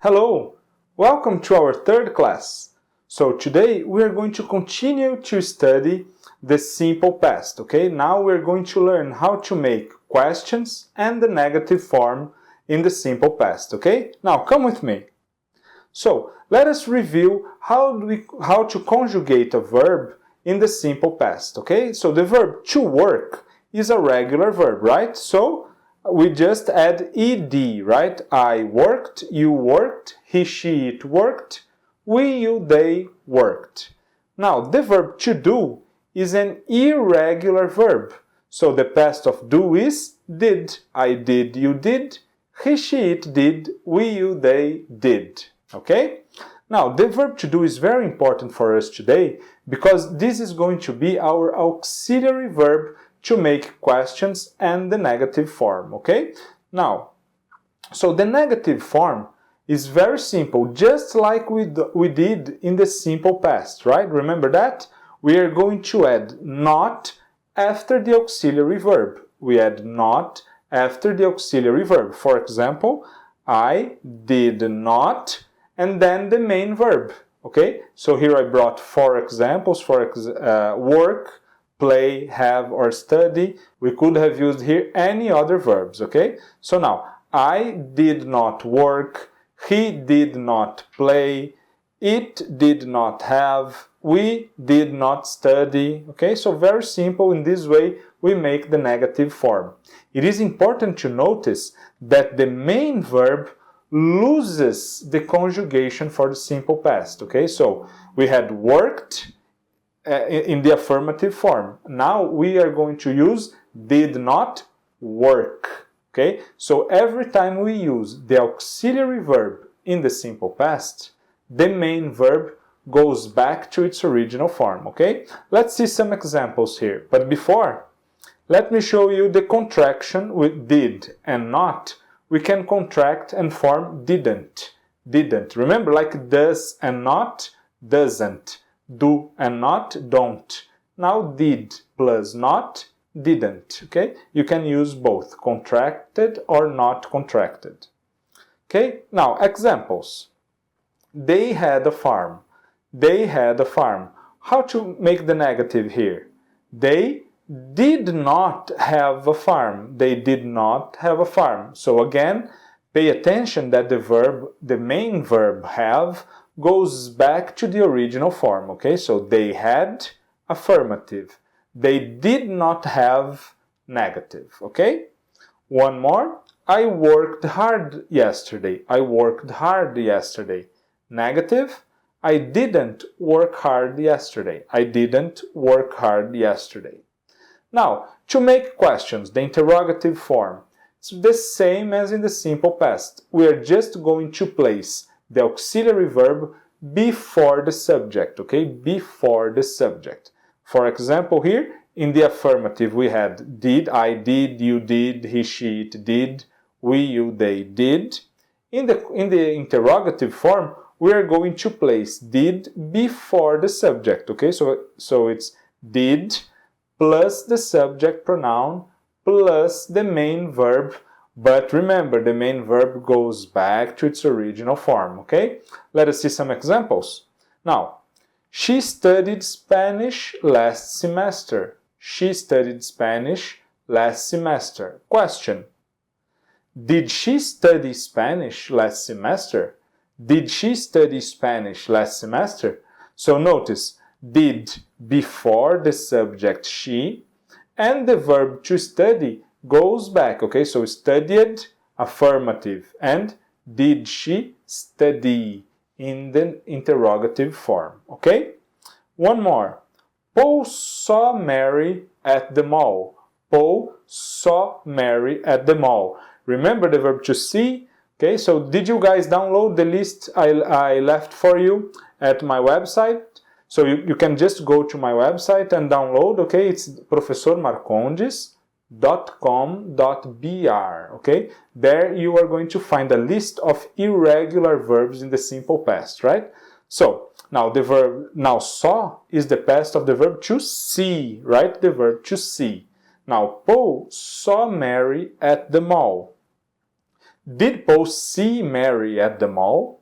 Hello, welcome to our third class. So today we are going to continue to study the simple past, okay? Now we're going to learn how to make questions and the negative form in the simple past, okay? Now come with me. So let us review how to conjugate a verb in the simple past, okay? So the verb to work is a regular verb, right? So we just add ed, right? I worked, you worked, he, she, it worked, we, you, they worked. Now, the verb to do is an irregular verb. So the past of do is did. I did, you did, he, she, it did, we, you, they did. Okay? Now, the verb to do is very important for us today because this is going to be our auxiliary verb to make questions and the negative form, okay? Now, so the negative form is very simple, just like we did in the simple past, right? Remember that? We are going to add not after the auxiliary verb. We add not after the auxiliary verb. For example, I did not, and then the main verb, okay? So here I brought four examples for work, play, have, or study. We could have used here any other verbs, okay? So now, I did not work, he did not play, it did not have, we did not study, okay? So very simple. In this way, we make the negative form. It is important to notice that the main verb loses the conjugation for the simple past, okay? So we had worked in the affirmative form. Now we are going to use did not work, okay? So every time we use the auxiliary verb in the simple past, the main verb goes back to its original form, okay? Let's see some examples here. But before, let me show you the contraction with did and not. We can contract and form didn't. Didn't. Remember, like does and not, doesn't. Do and not, don't. Now did plus not, didn't. Okay? You can use both, contracted or not contracted. Okay? Now, examples. They had a farm. They had a farm. How to make the negative here? They did not have a farm. They did not have a farm. So again, pay attention that the main verb have, goes back to the original form, okay? So they had, affirmative. They did not have, negative, okay? One more. I worked hard yesterday. I worked hard yesterday. Negative. I didn't work hard yesterday. I didn't work hard yesterday. Now, to make questions, the interrogative form, it's the same as in the simple past. We are just going to place the auxiliary verb before the subject, okay? Before the subject. For example, here, in the affirmative, we had did, I did, you did, he, she, it did, we, you, they did. In the interrogative form, we are going to place did before the subject, okay? So it's did plus the subject pronoun plus the main verb. But remember, the main verb goes back to its original form, okay? Let us see some examples. Now, she studied Spanish last semester. She studied Spanish last semester. Question. Did she study Spanish last semester? Did she study Spanish last semester? So notice, did before the subject she, and the verb to study goes back, okay? So studied, affirmative, and did she study in the interrogative form, okay? One more. Paul saw Mary at the mall. Paul saw Mary at the mall. Remember the verb to see? Okay, so did you guys download the list I left for you at my website? So you can just go to my website and download, okay? It's professormarcondes.com.br, okay? There you are going to find a list of irregular verbs in the simple past, right? So, now the verb, now saw is the past of the verb to see, right? The verb to see. Now, Paul saw Mary at the mall. Did Paul see Mary at the mall?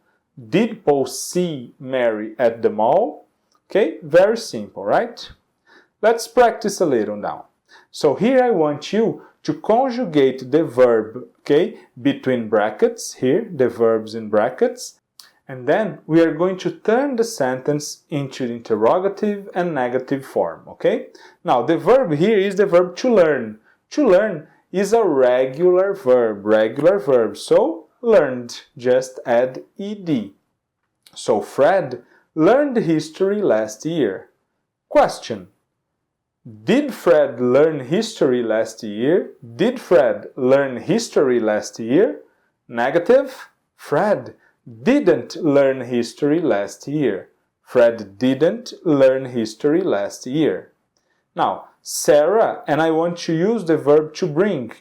Did Paul see Mary at the mall? Okay, very simple, right? Let's practice a little now. So here I want you to conjugate the verb, okay, between brackets, here, the verbs in brackets, and then we are going to turn the sentence into the interrogative and negative form, okay? Now, the verb here is the verb to learn. To learn is a regular verb, so learned, just add ed. So Fred learned history last year. Question: did Fred learn history last year? Did Fred learn history last year? Negative: Fred didn't learn history last year. Fred didn't learn history last year. Now, Sarah, and I want to use the verb to bring.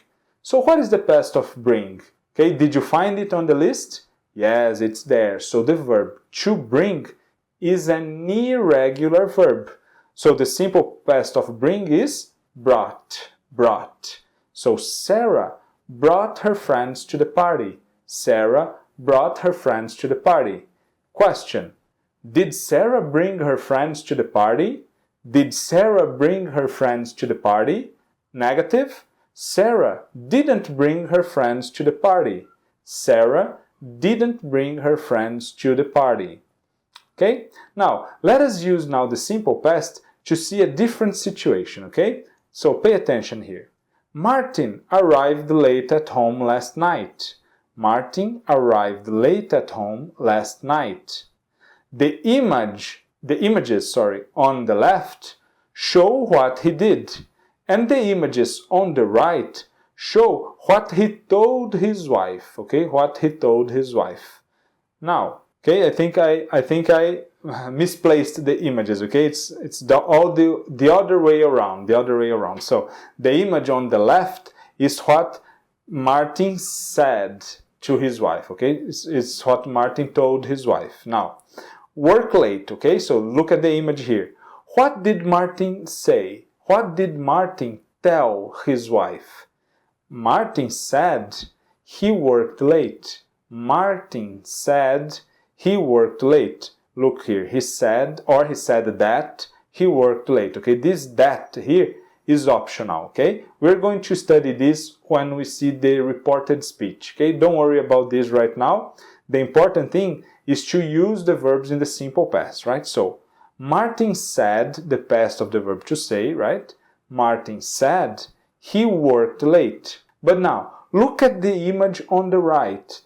So what is the past of bring? Okay, did you find it on the list? Yes, it's there. So the verb to bring is an irregular verb. So the simple past of bring is brought. So Sarah brought her friends to the party. Sarah brought her friends to the party. Question: did Sarah bring her friends to the party? Did Sarah bring her friends to the party? Negative: Sarah didn't bring her friends to the party. Sarah didn't bring her friends to the party. Okay? Now, let us use now the simple past to see a different situation, okay? So pay attention here. Martin arrived late at home last night. Martin arrived late at home last night. The images on the left show what he did, and the images on the right show what he told his wife, okay? What he told his wife. Now, okay, I think I misplaced the images, okay? It's the other way around. So the image on the left is what Martin said to his wife, okay? It's what Martin told his wife. Now, work late, okay? So look at the image here. What did Martin say? What did Martin tell his wife? Martin said he worked late. Martin said he worked late. Look here, he said that he worked late, okay? This that here is optional, okay? We're going to study this when we see the reported speech, okay? Don't worry about this right now. The important thing is to use the verbs in the simple past, right? So, Martin said, the past of the verb to say, right? Martin said he worked late. But now, look at the image on the right,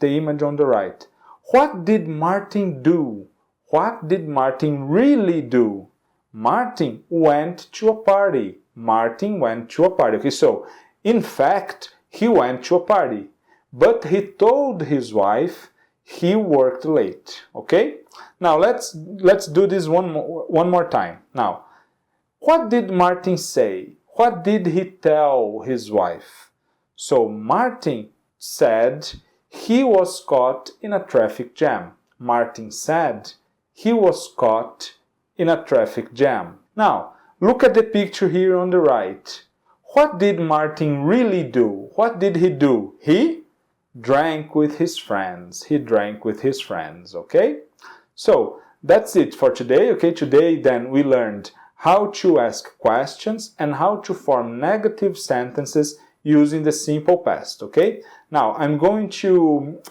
What did Martin do? What did Martin really do? Martin went to a party. Martin went to a party. Okay, so, in fact, he went to a party. But he told his wife he worked late. Okay? Now, let's do this one more time. Now, what did Martin say? What did he tell his wife? So, Martin said he was caught in a traffic jam. Martin said he was caught in a traffic jam. Now, look at the picture here on the right. What did Martin really do? What did he do? He drank with his friends. He drank with his friends, okay? So, that's it for today, okay? Today, then, we learned how to ask questions and how to form negative sentences using the simple past, okay? Now, I'm going to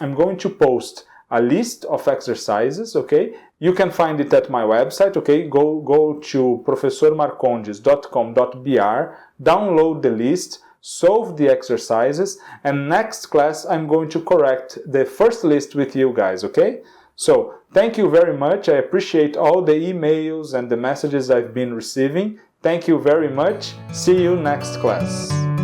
post a list of exercises, okay? You can find it at my website, okay? Go to professormarcondes.com.br, download the list, solve the exercises, and next class I'm going to correct the first list with you guys, okay? So, thank you very much. I appreciate all the emails and the messages I've been receiving. Thank you very much. See you next class.